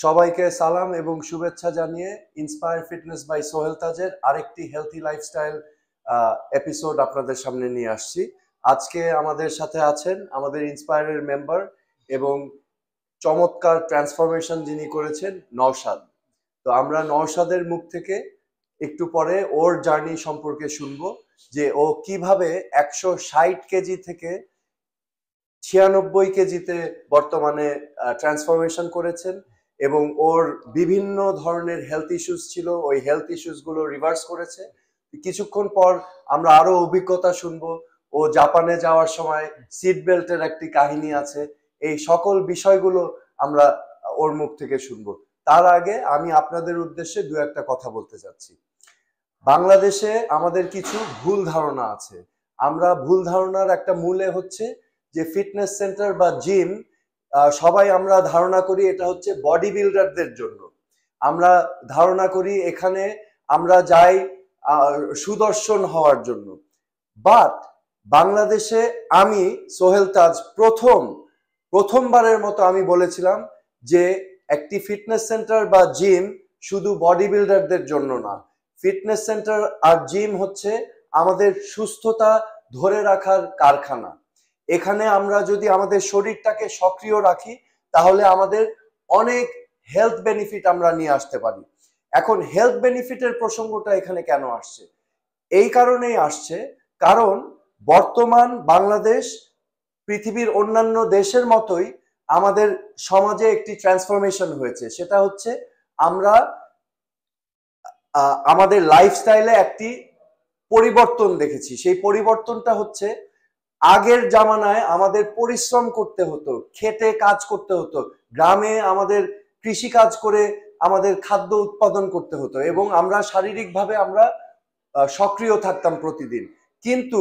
সবাইকে সালাম এবং শুভেচ্ছা জানিয়ে ইন্সপায়ার ফিটনেস বাই সোহেল তাজের আরেকটি হেলথি লাইফস্টাইল এপিসোড আপনাদের সামনে নিয়ে আসছি। আজকে আমাদের সাথে আছেন আমাদের ইন্সপায়ারের মেম্বার এবং চমৎকার ট্রান্সফরমেশন যিনি করেছেন নওশাদ। তো আমরা নওশাদের মুখ থেকে একটু পরে ওর জার্নি সম্পর্কে শুনবো, যে ও কিভাবে 160 কেজি থেকে 96 কেজিতে বর্তমানে ট্রান্সফরমেশন করেছেন এবং ওর বিভিন্ন ধরনের হেলথ ইস্যুস ছিল, ওই হেলথ ইস্যুস গুলো রিভার্স করেছে। কিছুক্ষণ পর আমরা আরো অভিজ্ঞতা শুনবো। ও জাপানে যাওয়ার সময় সিট বেল্টের একটি কাহিনী আছে। এই সকল বিষয়গুলো আমরা ওর মুখ থেকে শুনবো। তার আগে আমি আপনাদের উদ্দেশ্যে দু একটা কথা বলতে চাচ্ছি। বাংলাদেশে আমাদের কিছু ভুল ধারণা আছে। আমরা ভুল ধারণার একটা মূলে হচ্ছে যে ফিটনেস সেন্টার বা জিম, সবাই আমরা ধারণা করি এটা হচ্ছে বডি বিল্ডারদের জন্য। আমরা ধারণা করি এখানে আমরা যাই সুদর্শন হওয়ার জন্য। বাট বাংলাদেশে আমি সোহেল তাজ প্রথমবারের মতো আমি বলেছিলাম যে একটি ফিটনেস সেন্টার বা জিম শুধু বডি বিল্ডারদের জন্য না। ফিটনেস সেন্টার আর জিম হচ্ছে আমাদের সুস্থতা ধরে রাখার কারখানা। এখানে আমরা যদি আমাদের শরীরটাকে সক্রিয় রাখি তাহলে আমাদের অনেক হেলথ বেনিফিট আমরা নিয়ে আসতে পারি। এখন হেলথ বেনিফিটের প্রসঙ্গটা এখানে কেন আসছে? এই কারণেই আসছে কারণ বর্তমান বাংলাদেশ পৃথিবীর অন্যান্য দেশের মতোই আমাদের সমাজে একটি ট্রান্সফরমেশন হয়েছে। সেটা হচ্ছে আমরা আমাদের লাইফস্টাইলে একটি পরিবর্তন দেখেছি। সেই পরিবর্তনটা হচ্ছে আগের জামানায় আমাদের পরিশ্রম করতে হতো, খেটে কাজ করতে হতো, গ্রামে আমাদের কৃষি কাজ করে আমাদের খাদ্য উৎপাদন করতে হতো এবং আমরা শারীরিকভাবে আমরা সক্রিয় থাকতাম প্রতিদিন। কিন্তু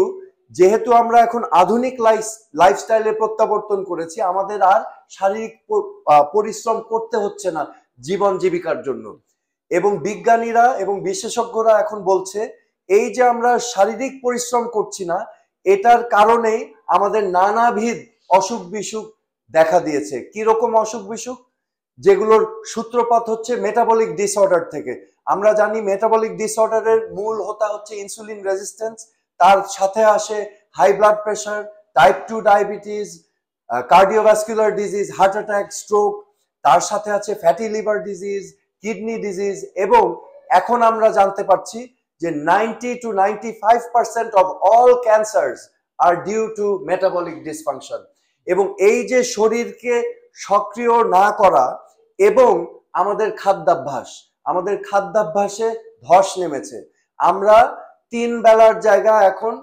যেহেতু আমরা এখন আধুনিক লাইফস্টাইলে প্রত্যাবর্তন করেছি, আমাদের আর শারীরিক পরিশ্রম করতে হচ্ছে না জীবন জীবিকার জন্য। এবং বিজ্ঞানীরা এবং বিশেষজ্ঞরা এখন বলছে এই যে আমরা শারীরিক পরিশ্রম করছি না, এটার কারণেই আমাদের নানাবিধ অসুখ বিসুখ দেখা দিয়েছে। কিরকম অসুখ বিসুখ? যেগুলোর সূত্রপাত হচ্ছে মেটাবলিক ডিসঅর্ডার থেকে। আমরা জানি মেটাবলিক ডিসঅর্ডারের মূল হোতা হচ্ছে ইনসুলিন রেজিস্ট্যান্স, তার সাথে আসে high blood pressure, type 2 diabetes, cardiovascular disease, heart attack, stroke, তার সাথে আছে fatty liver disease, kidney disease, এবং এখন আমরা জানতে পারছি যে 90 to 95% of all cancers are due to metabolic dysfunction। এবং এই যে শরীরকে সক্রিয় না করা এবং আমাদের খাদ্যাভ্যাসে ধস নেমেছে। আমরা 3 বেলার জায়গা এখন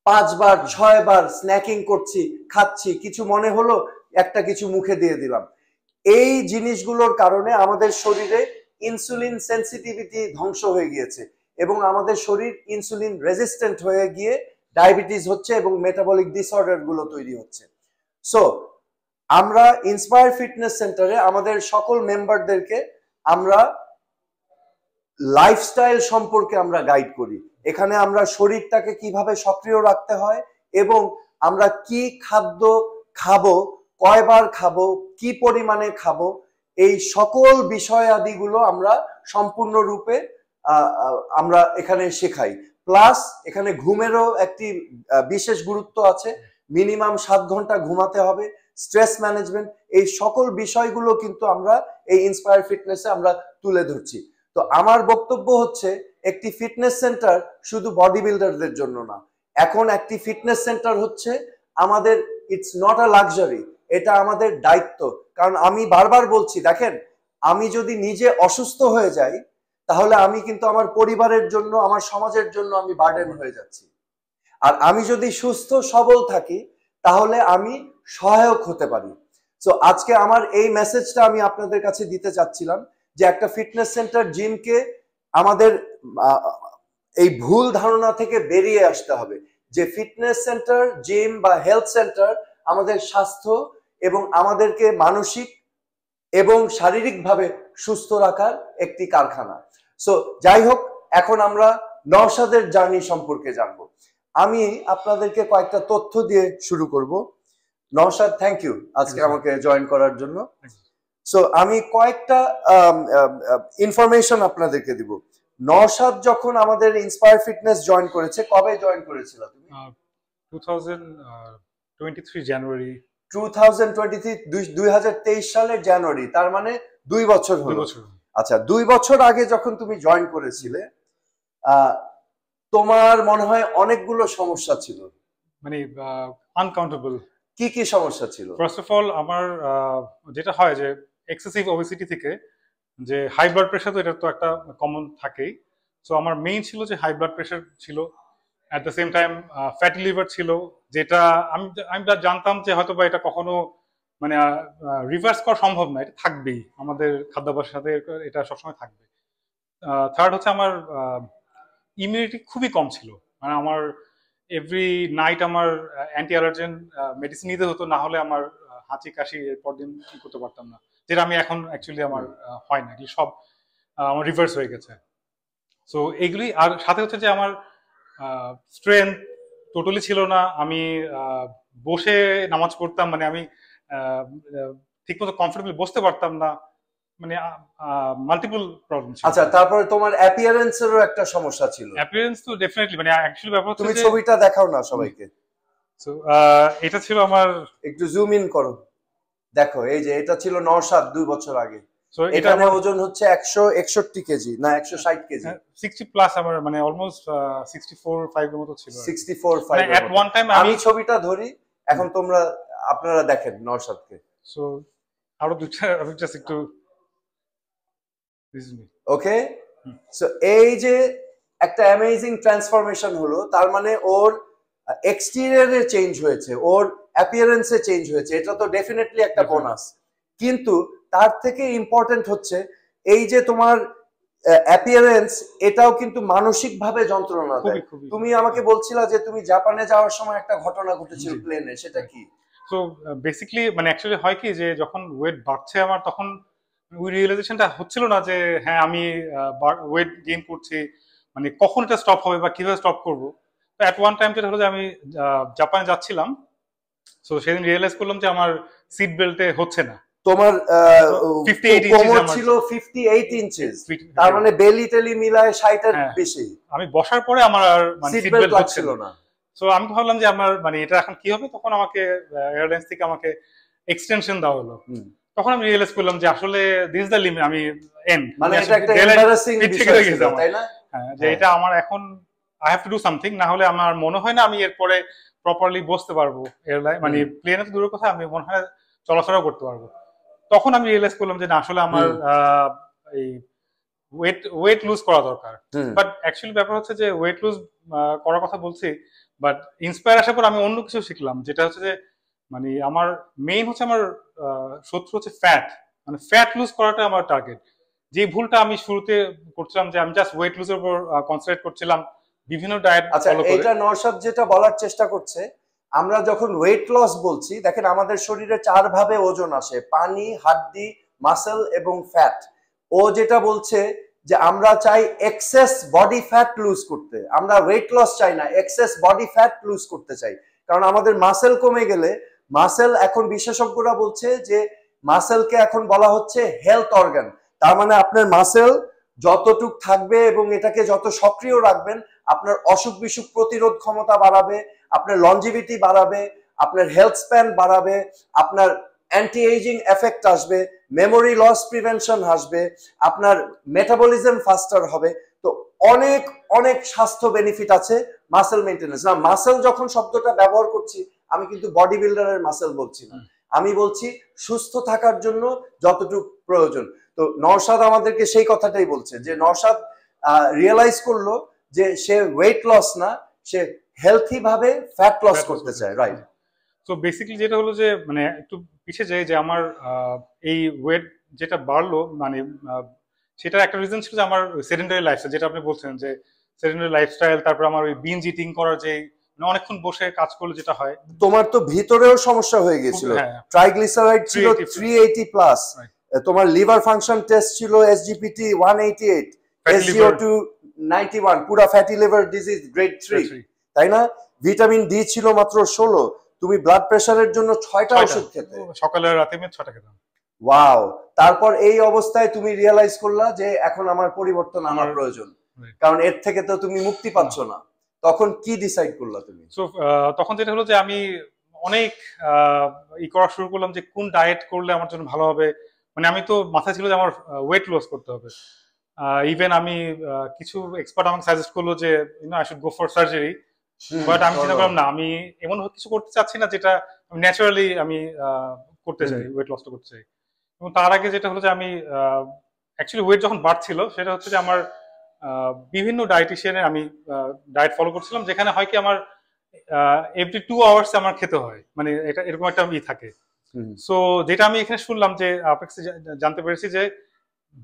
5 বার 6 বার স্ন্যাকিং করছি, খাচ্ছি, কিছু মনে হলো একটা কিছু মুখে দিয়ে দিলাম। এই জিনিসগুলোর কারণে আমাদের শরীরে ইনসুলিন সেন্সিটিভিটি ধ্বংস হয়ে গিয়েছে এবং আমাদের শরীর ইনসুলিন রেজিস্ট্যান্ট হয়ে গিয়ে ডায়াবেটিস হচ্ছে এবং মেটাবলিক ডিসঅর্ডার গুলো তৈরি হচ্ছে। সো আমরা ইন্সপায়ার ফিটনেস সেন্টারে আমাদের সকল মেম্বারদেরকে আমরা লাইফস্টাইল সম্পর্কে আমরা গাইড করি। এখানে আমরা শরীরটাকে কিভাবে সক্রিয় রাখতে হয় এবং আমরা কি খাদ্য খাবো, কয়বার খাবো, কি পরিমাণে খাবো, এই সকল বিষয়াদিগুলো আমরা সম্পূর্ণরূপে আমরা এখানে শেখাই। প্লাস এখানে ঘুমেরও একটি বিশেষ গুরুত্ব আছে। মিনিমাম 7 ঘন্টা ঘুমাতে হবে, স্ট্রেস ম্যানেজমেন্ট, এই সকল বিষয়গুলো কিন্তু আমরা এই ইন্সপায়ার ফিটনেসে আমরা তুলে ধরছি। তো আমার বক্তব্য হচ্ছে একটি ফিটনেস সেন্টার শুধু বডি বিল্ডারদের জন্য না। এখন একটি ফিটনেস সেন্টার হচ্ছে আমাদের, ইটস নট আ লাক্সারি, এটা আমাদের দায়িত্ব। কারণ আমি বারবার বলছি, দেখেন, আমি যদি নিজে অসুস্থ হয়ে যাই তাহলে আমি কিন্তু আমার পরিবারের জন্য, আমার সমাজের জন্য আমি বার্ডেন হয়ে যাচ্ছি। আর আমি যদি সুস্থ সবল থাকি তাহলে আমি সহায়ক হতে পারি। সো আজকে আমার এই মেসেজটা আমি আপনাদের কাছে দিতে চাচ্ছিলাম যে একটা ফিটনেস সেন্টার জিমকে আমাদের এই ভুল ধারণা থেকে বেরিয়ে আসতে হবে যে ফিটনেস সেন্টার, জিম বা হেলথ সেন্টার আমাদের স্বাস্থ্য এবং আমাদেরকে মানসিক এবং শারীরিকভাবে সুস্থ রাখার একটি কারখানা। সো যাই হোক, এখন আমরা নওশাদের জার্নি সম্পর্কে জানবো। আমি আপনাদেরকে কয়েকটা তথ্য দিয়ে শুরু করব। নওশাদ, থ্যাংক ইউ আজকে আমাকে জয়েন করার জন্য। সো আমি কয়েকটা ইনফরমেশন আপনাদেরকে দিব। নওশাদ যখন আমাদের ইন্সপায়ার ফিটনেস জয়েন করেছে, কবে জয়েন করেছিল তুমি? 2023 জানুয়ারি। 2023 সালের জানুয়ারি, তার মানে 2 বছর হলো। আচ্ছা, 2 বছর আগে যখন তুমি জয়েন করেছিলে, তোমার মনে হয় অনেকগুলো সমস্যা ছিল, মানে আনকাউন্টেবল। কি কি সমস্যা ছিল? ফার্স্ট অফ অল আমার যেটা হয় যে এক্সেসিভ ওবেসিটি থেকে যে হাই ব্লাড প্রেশার, তো এটা তো একটা কমন থাকেই। সো আমার মেইন ছিল যে হাই ব্লাড প্রেশার ছিল, at the same time fatty liver ছিল, যেটা আমি আমি জানতাম যে হয়তো বা এটা কখনো মানে রিভার্স করা সম্ভব না, এটা থাকবেই আমাদের খাদ্যাভ্যাসের সাথে, এটা সবসময় থাকবে। থার্ড হচ্ছে আমার ইমিউনিটি খুবই কম ছিল, মানে আমার এভরি নাইট আমার অ্যান্টি অ্যালার্জেন মেডিসিন নিতে হতো, না হলে আমার হাঁচি কাশি এরপর দিন কি করতে পারতাম না, যেটা আমি এখন অ্যাকচুয়ালি আমার হয় না, সব আমার রিভার্স হয়ে গেছে। সো এইগুলি, আর সাথে হচ্ছে যে আমার স্ট্রেংথ টোটালি ছিল না, আমি বসে নামাজ পড়তাম, মানে আমি ঠিকমতো কমফোর্টেবলি বসতে পারতাম না, মানে মাল্টিপল প্রবলেম ছিল। আচ্ছা, তারপরে তোমার অ্যাপিয়ারেন্সেরও একটা সমস্যা ছিল। অ্যাপিয়ারেন্স তো ডেফিনেটলি, মানে অ্যাকচুয়ালি ব্যাপার হচ্ছে তুমি ছবিটা দেখাও না সবাইকে। সো এটা ছিল আমার, একটু জুম ইন করো, দেখো এই যে এটা ছিল নওশাদ 2 বছর আগে। সো এখানে ওজন হচ্ছে 161 কেজি না 160 কেজি, 60 প্লাস, আমার মানে অলমোস্ট 64-5 এর মতো ছিল, 64-5 মানে এট ওয়ান টাইম। আমি ছবিটা ধরি, এখন আপনারা দেখেন নওশাদকে। সো আরো দুইটা আমি জাস্ট একটু ওকে। সো এই যে একটা অ্যামেজিং ট্রান্সফরমেশন হলো, তার মানে ওর এক্সটেরিয়রে চেঞ্জ হয়েছে, ওর অ্যাপিয়ারেন্সে চেঞ্জ হয়েছে, এটা তো ডেফিনেটলি একটা বোনাস। কিন্তু তার থেকে ইম্পর্টেন্ট হচ্ছে এই যে তোমার অ্যাপিয়ারেন্স, এটাও কিন্তু মানসিক ভাবে যন্ত্রণা দেয়। তুমি আমাকে বলছিলা যে তুমি জাপানে যাওয়ার সময় একটা ঘটনা ঘটেছিল প্লেনে, সেটা কি? সো বেসিক্যালি মানে অ্যাকচুয়ালি হয় কি, যে যখন ওয়েট বাড়ছে আমার, তখন ওই রিয়েলাইজেশনটা হচ্ছিল না যে হ্যাঁ আমি ওয়েট গেইন করছি, মানে কখন এটা স্টপ হবে বা কিভাবে স্টপ করবো। তো অ্যাট ওয়ান টাইম যেটা হলো যে আমি জাপানে যাচ্ছিলাম, সো সেদিন রিয়েলাইজ করলাম যে আমার সিট বেল্টে হচ্ছে না। তোমার 58 কোমর ছিল 58 ইঞ্চিস, তার মানে বেলি টেলি মিলায় 60 এর বেশি। আমি বসার পরে আমার আর মানে সিট বেল্ট লাগছিল না। সো আমি ভাবলাম যে আমার মানে এটা এখন কি হবে, তখন আমাকে এয়ারলাইন্স থেকে আমাকে এক্সটেনশন দেওয়া হলো। তখন আমি রিয়েলাইজ করলাম যে আসলে দিস দ্য লিমিট, আমি এন্ড, মানে এটা একটা এম্বারাসিং বিষয় ছিল, তাই না? হ্যাঁ, যে এটা আমার এখন I have to do something, না হলে আমার মনে হয় না আমি এরপরে প্রপারলি বসতে পারবো এয়ারলাইন, মানে প্লেনে তো দূরের কথা, আমি মনে হয় চলাফেরাও করতে পারবো। তখন আমি রিয়েলাইজ করলাম যে না, আসলে আমার এই ওয়েট লুজ করা দরকার। বাট অ্যাকচুয়ালি ব্যাপার হচ্ছে যে ওয়েট লুজ করার কথা বলছি, বাট ইন্সপায়ার আসার পর আমি অন্য কিছু শিখলাম, যেটা হচ্ছে যে মানে আমার মেইন হচ্ছে আমার শত্রু হচ্ছে ফ্যাট, মানে ফ্যাট লুজ করাটা আমার টার্গেট। যে ভুলটা আমি শুরুতে করছিলাম, যে আমি জাস্ট ওয়েট লুজের উপর কনসেন্ট্রেট করছিলাম বিভিন্ন ডায়েট ফলো করে। এটা নওশাদ যেটা বলার চেষ্টা করছে, আমরা যখন ওয়েট লস বলছি, দেখেন আমাদের শরীরে 4 ভাবে ওজন আসে: পানি, হাড্ডি, মাসেল এবং ফ্যাট। ও যেটা বলছে যে আমরা চাই এক্সেস বডি ফ্যাট লুজ করতে, আমরা ওয়েট লস চাই না, এক্সেস বডি ফ্যাট লুজ করতে চাই। কারণ আমাদের মাসেল কমে গেলে, মাসেল এখন বিশেষজ্ঞরা বলছে যে মাসেলকে এখন বলা হচ্ছে হেলথ অর্গান। তার মানে আপনার মাসেল যতটুক থাকবে এবং এটাকে যত সক্রিয় রাখবেন, আপনার অসুখ বিসুখ প্রতিরোধ ক্ষমতা বাড়াবে, আপনার লঞ্জিভিটি বাড়াবে, আপনার হেলথ স্প্যান বাড়াবে, আপনার অ্যান্টি এজিং এফেক্ট আসবে, মেমোরি লস প্রিভেনশন আসবে, আপনার মেটাবলিজম ফাস্টার হবে। তো অনেক অনেক স্বাস্থ্য বেনিফিট আছে মাসেল মেইনটেনেন্স। না, মাসেল যখন শব্দটা ব্যবহার করছি, আমি কিন্তু বডি বিল্ডারের মাসেল বলছি না, আমি বলছি সুস্থ থাকার জন্য যতটুকু প্রয়োজন। তো নওশাদ আমাদেরকে সেই কথাটাই বলছে, যে নওশাদ রিয়েলাইজ করলো যে সে ওয়েট লস না, সে হেলথি ভাবে ফ্যাট লস করতে চায়, রাইট? তো বেসিক্যালি যেটা হলো যে মানে একটু পিছিয়ে যায়, যে আমার এই ওয়েট যেটা বাড়লো, মানে সেটা একটা রিজন ছিল যে আমার সেডেন্টারি লাইফস্টাইল, যেটা আপনি বলছেন যে সেডেন্টারি লাইফস্টাইল, তারপর আমার ওই বিঞ্জ ইটিং করার যে অনেকক্ষণ বসে কাজ করলে যেটা হয়। তোমার তো ভিতরেও সমস্যা হয়ে গেছিল, ট্রাইগ্লিসারাইড ছিল 380 প্লাস, তোমার লিভার ফাংশন টেস্ট ছিল এসজিপিটি 188, SGO2 91, পুরা ফ্যাটি লিভার ডিজিজ গ্রেড 3, তাই না? ভিটামিন ডি ছিল মাত্র 16, তুমি ব্লাড প্রেসারের জন্য 6টা ওষুধ খেতে, সকালে রাতে আমি 6টা খেতাম। ওয়াও, তারপর এই অবস্থায় তুমি রিয়েলাইজ করলা যে এখন আমার পরিবর্তন আমার প্রয়োজন, কারণ এর থেকে তো তুমি মুক্তি পাচ্ছ না। তখন কি ডিসাইড করলা তুমি? সো তখন যেটা হলো যে আমি অনেক করা শুরু করলাম যে কোন ডায়েট করলে আমার জন্য ভালো হবে। মানে আমি তো মাথায় ছিল যে আমার ওয়েট লস করতে হবে। ইভেন আমি কিছু এক্সপার্ট আমাকে সাজেস্ট করলো যে I should go for surgery, but আমি চিন্তা করলাম না, আমি এমন কিছু করতে চাচ্ছি না যেটা ন্যাচারালি আমি করতে চাই, ওয়েট লসটা করতে চাই। এবং তার আগে যেটা হলো যে আমি অ্যাকচুয়ালি ওয়েট যখন বাড়ছিল সেটা হচ্ছে যে আমার বিভিন্ন ডায়েটিশিয়ানের আমি ডায়েট ফলো করছিলাম, যেখানে হয় কি আমার এভরি 2 আওয়ার্স আমার খেতে হয়, মানে এটা এরকম একটা থাকে। সো যেটা আমি এখানে শুনলাম যে আপনার কাছে জানতে পেরেছি যে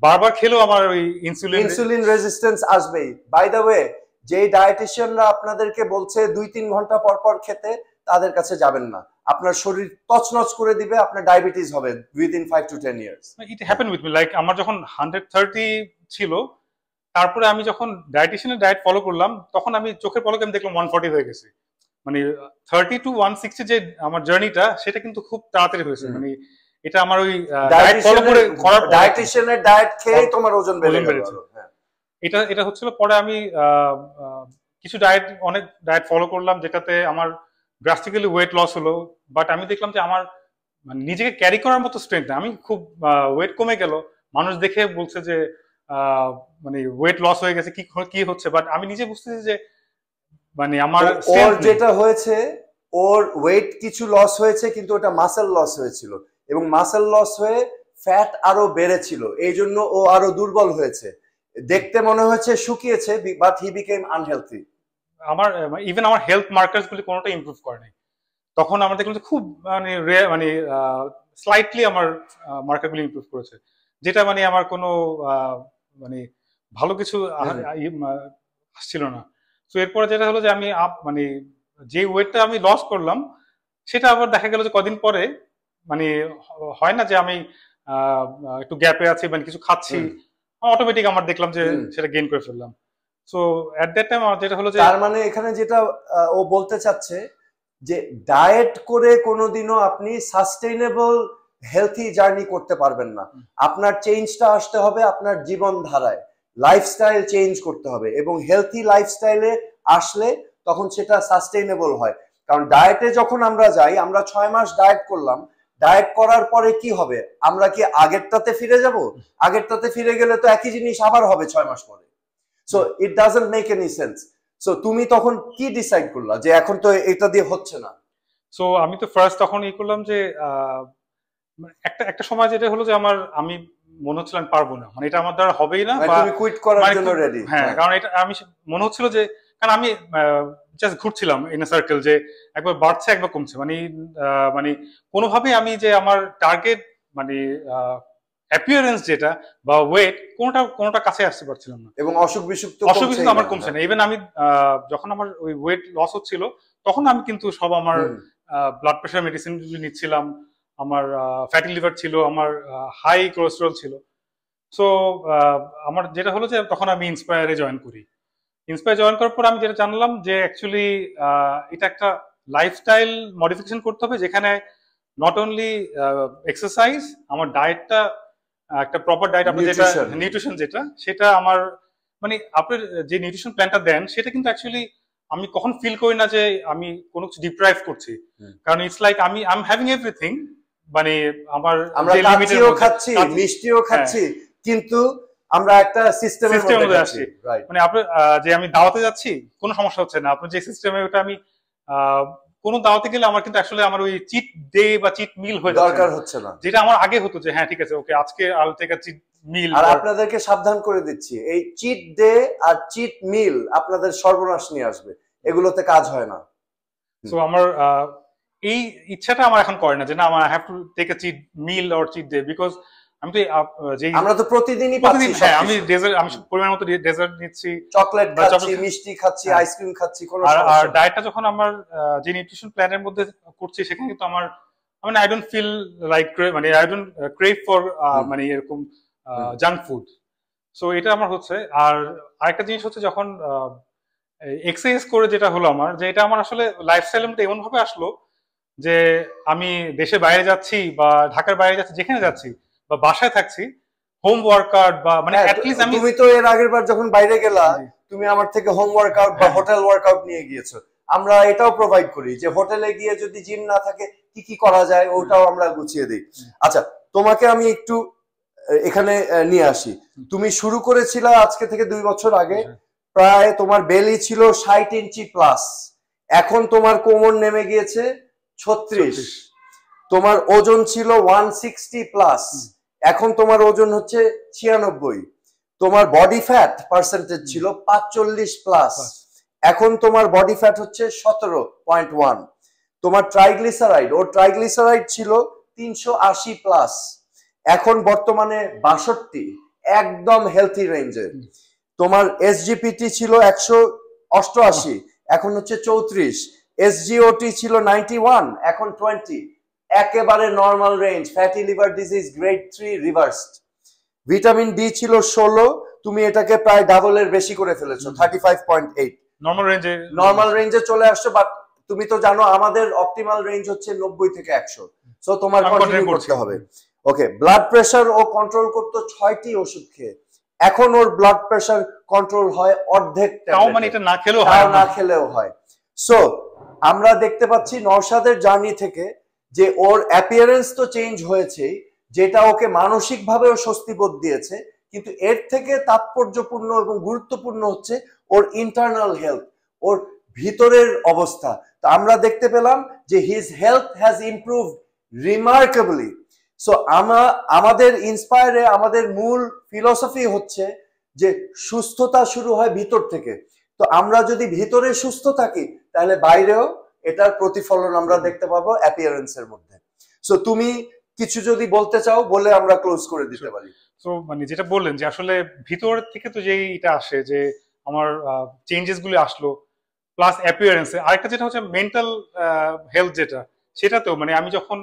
বারবার খেলেও আমার ওই ইনসুলিন রেজিস্ট্যান্স আসবেই। বাই দ্য ওয়ে, যে ডায়েটিশিয়ানরা আপনাদেরকে বলছে 2-3 ঘন্টা পর পর খেতে, তাদের কাছে যাবেন না, আপনার শরীর তছনছ করে দিবে, আপনার ডায়াবেটিস হবে within 5 to 10 years. It happen with me, like আমার যখন 130 ছিল, তারপরে আমি যখন ডায়েটিশিয়ানের ডায়েট ফলো করলাম, তখন আমি চোখের পলকে আমি দেখলাম 140 হয়ে গেছে। মানে 30 to 160 যে আমার জার্নিটা, সেটা কিন্তু খুব তাড়াতাড়ি হয়েছে। মানে এটা আমার ওই ডায়েট ফলো করে করার ডায়েটিশিয়ানের ডায়েট খেয়ে তোমার ওজন বেড়ে গেছে। এটা এটা হচ্ছিল পরে আমি কিছু অনেক ডায়েট ফলো করলাম, যেটাতে আমার ড্রাস্টিক্যালি ওয়েট লস হলো। বাট আমি দেখলাম যে আমার মানে নিজেকে ক্যারি করার মতো স্ট্রেংথ, আমি খুব ওয়েট কমে গেল, মানুষ দেখে বলছে যে মানে ওয়েট লস হয়ে গেছে, কি হচ্ছে, বাট আমি নিজে বুঝতেছি যে মানে আমার ওর যেটা হয়েছে, ওর ওয়েট কিছু লস হয়েছে, কিন্তু ওটা মাসেল লস হয়েছিল, এবং মাসেল লস হয়ে ফ্যাট আরো বেড়েছিল, এই জন্য ও আরো দুর্বল হয়েছে, দেখতে মনে হচ্ছে শুকিয়েছে, বাট হি বিকেম আনহেলথি। আমার ইভেন আমার হেলথ মার্কার্স গুলি কোনোটা ইমপ্রুভ করে নাই। তখন আমরা দেখলাম যে খুব মানে মানে স্লাইটলি আমার মার্কার গুলি ইমপ্রুভ করেছে, যেটা মানে আমার কোনো মানে ভালো কিছু আসছিল না। তো এরপরে যেটা হলো যে আমি মানে যে ওয়েটটা আমি লস করলাম, সেটা আবার দেখা গেল যে কদিন পরে মানে হয় না যে আমি একটু গ্যাপে আছি, মানে কিছু খাচ্ছি, অটোমেটিক আমার দেখলাম যে সেটা গেইন করে ফেললাম। সো এট দ্যাট টাইম আমার যেটা হলো যে, তার মানে এখানে যেটা ও বলতে চাচ্ছে যে ডায়েট করে কোনোদিনও আপনি সাস্টেইনেবল হেলথি জার্নি করতে পারবেন না। আপনার চেঞ্জটা আসতে হবে আপনার জীবনধারায়, লাইফস্টাইল চেঞ্জ করতে হবে, এবং হেলথি লাইফস্টাইলে আসলে তখন সেটা সাস্টেইনেবল হয়। কারণ ডায়েটে যখন আমরা যাই, আমরা 6 মাস ডায়েট করলাম, ডায়েট করার পরে কি হবে? আমরা কি আগেরটাতে ফিরে যাব? আগেরটাতে ফিরে গেলে তো একই জিনিস আবার হবে 6 মাস পরে। So it doesn't make any sense. So তুমি তখন কি ডিসাইড করলা যে এখন তো এটা দিয়ে হচ্ছে না? সো আমি তো ফার্স্ট তখন করলাম যে একটা একটা সময় যেটা হলো যে আমি মনে হচ্ছিল আমি পারবো না, মানে এটা আমার দ্বারা হবেই না, বা তুমি কুইট করার জন্য রেডি। হ্যাঁ, কারণ এটা আমি মনে হচ্ছিল যে, কারণ আমি জাস্ট ঘুরছিলাম ইন এ সার্কেল, যে একবার বাড়ছে একবার কমছে, মানে মানে কোনোভাবেই আমি যে আমার টার্গেট মানে অ্যাপিয়ারেন্স যেটা বা ওয়েট, কোনোটা কাছে আসতে পারছিলাম না, এবং অসুখ বিসুখ আমার কমছে না। ইভেন আমি যখন আমার ওই ওয়েট লস হচ্ছিল, তখন আমি কিন্তু সব আমার ব্লাড প্রেশার মেডিসিন নিচ্ছিলাম, আমার ফ্যাটি লিভার ছিল, আমার হাই কোলেস্টেরল ছিল। সো আমার যেটা হলো যে তখন আমি ইন্সপায়ারে জয়েন করি। ইন্সপায়ার জয়েন করার পর আমি যেটা জানলাম যে অ্যাকচুয়ালি এটা একটা লাইফস্টাইল মডিফিকেশন করতে হবে, যেখানে নট অনলি এক্সারসাইজ, আমার ডায়েটটা একটা প্রপার ডায়েট, আপনার যেটা নিউট্রিশন যেটা, সেটা আমার মানে আপনার যে নিউট্রিশন প্ল্যানটা দেন, সেটা কিন্তু অ্যাকচুয়ালি আমি কখন ফিল করি না যে আমি কোনো কিছু ডিপ্রাইভ করছি, কারণ ইটস লাইক আমি আই এম হ্যাভিং এভরিথিং, মানে আমরা কাচ্চিও খাচ্ছি, মিষ্টিও খাচ্ছি, কিন্তু আমরা একটা সিস্টেমের মধ্যে আছি। মানে আপনি যে আমি দাওয়াতে যাচ্ছি, কোনো সমস্যা হচ্ছে না, আপনার যে সিস্টেমে ওটা আমি কোনো দাওয়াতে গেলে আমার কিন্তু আসলে আমার ওই চিট ডে বা চিট মিল হয়ে দরকার হচ্ছে না, যেটা আমার আগে হতো যে হ্যাঁ ঠিক আছে, ওকে আজকে আল টেক আ চিট মিল। আর আপনাদেরকে সাবধান করে দিচ্ছি, এই চিট ডে আর চিট মিল আপনাদের সর্বনাশ নিয়ে আসবে, এগুলোতে কাজ হয় না। সো আমার এই ইচ্ছাটা আমার এখন করে না যে না আমার I have to take a cheat meal or cheat day, because আমি তো আমরা তো প্রতিদিনই পাচ্ছি, হ্যাঁ আমি ডেজার্ট, আমি পরিমাণ মতো ডেজার্ট নিচ্ছি, চকলেট খাচ্ছি, মিষ্টি খাচ্ছি, আইসক্রিম খাচ্ছি, কোনো সমস্যা। আর ডায়েটটা যখন আমার যে নিউট্রিশন প্ল্যানের মধ্যে করছি, সেখানে কিন্তু আমার মানে আই ডোন্ট ফিল লাইক, মানে আই ডোন্ট ক্রেভ ফর মানে এরকম জাঙ্ক ফুড। সো এটা আমার হচ্ছে। আর আরেকটা জিনিস হচ্ছে, যখন এক্সারসাইজ করে যেটা হলো আমার, যে এটা আমার আসলে লাইফস্টাইলের মধ্যে এমন ভাবে আসলো যে আমি দেশের বাইরে যাচ্ছি বা ঢাকার বাইরে যাচ্ছি, যেখানে যাচ্ছি বা বাসায় থাকছি, হোম ওয়ার্কআউট বা মানে হ্যাঁ, অ্যাটলিস্ট আমি তুমি তো এর আগের বার যখন বাইরে গেলা জি। তুমি আমার থেকে হোম ওয়ার্কআউট বা হ্যাঁ। হোটেল ওয়ার্কআউট নিয়ে গিয়েছো। আমরা এটাও প্রোভাইড করি যে হোটেলে গিয়ে যদি জিম না থাকে কি কি করা যায় ওটাও আমরা গুছিয়ে দিই। আচ্ছা, তোমাকে আমি একটু এখানে নিয়ে আসি। তুমি শুরু করেছিলা আজকে থেকে 2 বছর আগে, প্রায় তোমার বেলি ছিল 60 ইঞ্চি প্লাস, এখন তোমার কোমর নেমে গিয়েছে 36। তোমার ওজন ছিল 160 প্লাস, এখন তোমার ওজন হচ্ছে 96। তোমার বডি ফ্যাট পার্সেন্টেজ ছিল 45 প্লাস, এখন তোমার বডি ফ্যাট হচ্ছে 17.1। তোমার ট্রাইগ্লিসারাইড, ওর ট্রাইগ্লিসারাইড ছিল 380 প্লাস, এখন বর্তমানে 62, একদম হেলথি রেঞ্জে। তোমার এসজিপিটি ছিল 188, এখন হচ্ছে 34। এসজিওটি ছিল 91, এখন 20, একেবারে normal range. Fatty liver disease grade 3 reversed. Vitamin D ছিল 16, তুমি এটাকে প্রায় ডাবলের বেশি করে ফেলেছো, 35.8। নর্মাল রেঞ্জে চলে আসছো, বাট তুমি তো জানো আমাদের অপটিমাল রেঞ্জ হচ্ছে 90 থেকে 100, সো তোমার কন্টিনিউ করতে হবে। ওকে, ব্লাড প্রেশার ও কন্ট্রোল করতো 6টি ওষুধ খেয়ে, এখন ওর ব্লাড প্রেশার কন্ট্রোল হয় অর্ধেক, তাও মানে এটা না খেলেও হয়। সো আমরা দেখতে পাচ্ছি নওশাদের জার্নি থেকে যে ওর অ্যাপিয়ারেন্স তো চেঞ্জ হয়েছে, যেটা ওকে মানসিক ভাবেও স্বস্তি বোধ দিয়েছে, কিন্তু এর থেকে তাৎপর্যপূর্ণ এবং গুরুত্বপূর্ণ হচ্ছে ওর ইন্টারনাল হেলথ, ওর ভিতরের অবস্থা। তো আমরা দেখতে পেলাম যে his health has improved remarkably. So আমাদের ইন্সপায়ারে আমাদের মূল ফিলসফি হচ্ছে যে সুস্থতা শুরু হয় ভিতর থেকে। তো আমরা যদি ভিতরে সুস্থ থাকি তাহলে বাইরেও এটার প্রতিফলন আমরা দেখতে পাবো অ্যাপিয়ারেন্সের মধ্যে। সো তুমি কিছু যদি বলতে চাও বলে আমরা ক্লোজ করে দিতে পারি। তো মানে যেটা বললেন যে আসলে ভিতর থেকে তো যেই এটা আসে যে আমার চেঞ্জেস গুলো আসলো, প্লাস অ্যাপিয়ারেন্সে আরেকটা যেটা হচ্ছে মেন্টাল হেলথ, যেটা সেটাতেও মানে আমি যখন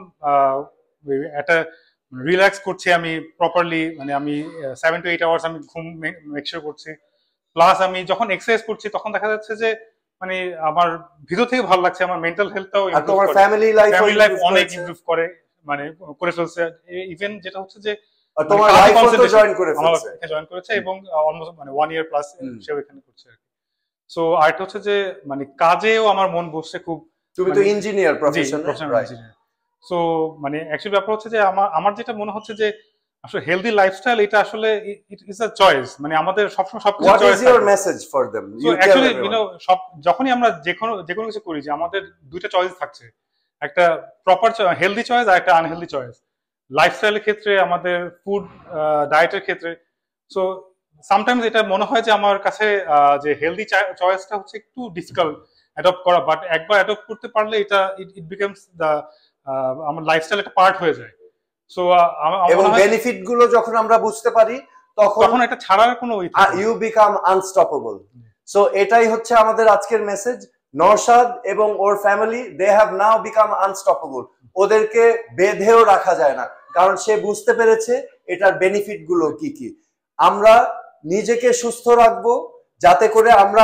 একটা রিল্যাক্স করছি, আমি প্রপারলি মানে আমি 7 to 8 আওয়ার্স আমি ঘুম মেকশিওর করছি, প্লাস আমি যখন এক্সারসাইজ করছি তখন দেখা যাচ্ছে যে মানে আমার ভিতর থেকে ভালো লাগছে, আমার মেন্টাল হেলথটাও আর তোমার ফ্যামিলি লাইফ অনেক ইমপ্রুভ করে মানে করে ফেলছে। ইভেন যেটা হচ্ছে যে তোমার লাইফও তো জয়েন করে ফেলছে, জয়েন করেছে এবং অলমোস্ট মানে 1 ইয়ার প্লাস সেও এখানে করছে আর কি। সো আরেকটা হচ্ছে যে মানে কাজেও আমার মন বসছে খুব। তুমি তো ইঞ্জিনিয়ার প্রফেশনাল, রাইট? সো মানে অ্যাকচুয়ালি ব্যাপার হচ্ছে যে আমার যেটা মনে হচ্ছে যে আসলে হেলদি লাইফস্টাইল এটা আসলে ইট ইজ আ চয়েস, মানে আমাদের সবসময় সবকিছু choice. What is your message for them? So actually সব যখনই আমরা যে কোনো কিছু করি যে আমাদের দুইটা চয়েস থাকছে, একটা প্রপার হেলদি চয়েস আর একটা আনহেলদি চয়েস, লাইফস্টাইলের ক্ষেত্রে, আমাদের ফুড ডায়েটের ক্ষেত্রে। সো সামটাইমস এটা মনে হয় যে আমার কাছে যে হেলদি চয়েসটা হচ্ছে একটু ডিফিকাল্ট অ্যাডপ্ট করা, বাট একবার অ্যাডপ্ট করতে পারলে এটা ইট বিকামস দ্য আমার লাইফস্টাইল একটা পার্ট হয়ে যায়। সো এবং বেনিফিট গুলো যখন আমরা বুঝতে পারি তখন এটা ছাড়ার কোনো ইউ বিকাম আনস্টপেবল। সো এটাই হচ্ছে আমাদের আজকের মেসেজ। নওশাদ এবং ওর family, they have now become unstoppable. ওদেরকে বেঁধেও রাখা যায় না, কারণ সে বুঝতে পেরেছে এটার বেনিফিট গুলো কি কি। আমরা নিজেকে সুস্থ রাখবো যাতে করে আমরা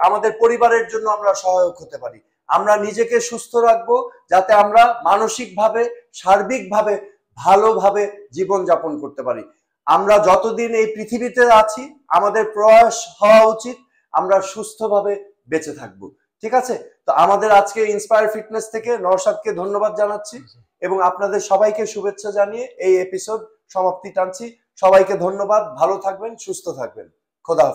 আমাদের পরিবারের জন্য আমরা সহায়ক হতে পারি। আমরা নিজেকে সুস্থ রাখবো যাতে আমরা মানসিকভাবে, সার্বিকভাবে ভালোভাবে জীবন যাপন করতে পারি। আমরা যতদিন এই পৃথিবীতে আছি আমাদের প্রয়াস হওয়া উচিত আমরা সুস্থভাবে বেঁচে থাকবো, ঠিক আছে? তো আমাদের আজকে ইন্সপায়ার ফিটনেস থেকে নওশাদকে ধন্যবাদ জানাচ্ছি এবং আপনাদের সবাইকে শুভেচ্ছা জানিয়ে এই এপিসোড সমাপ্তি টানছি। সবাইকে ধন্যবাদ, ভালো থাকবেন, সুস্থ থাকবেন, খোদা হাফেজ।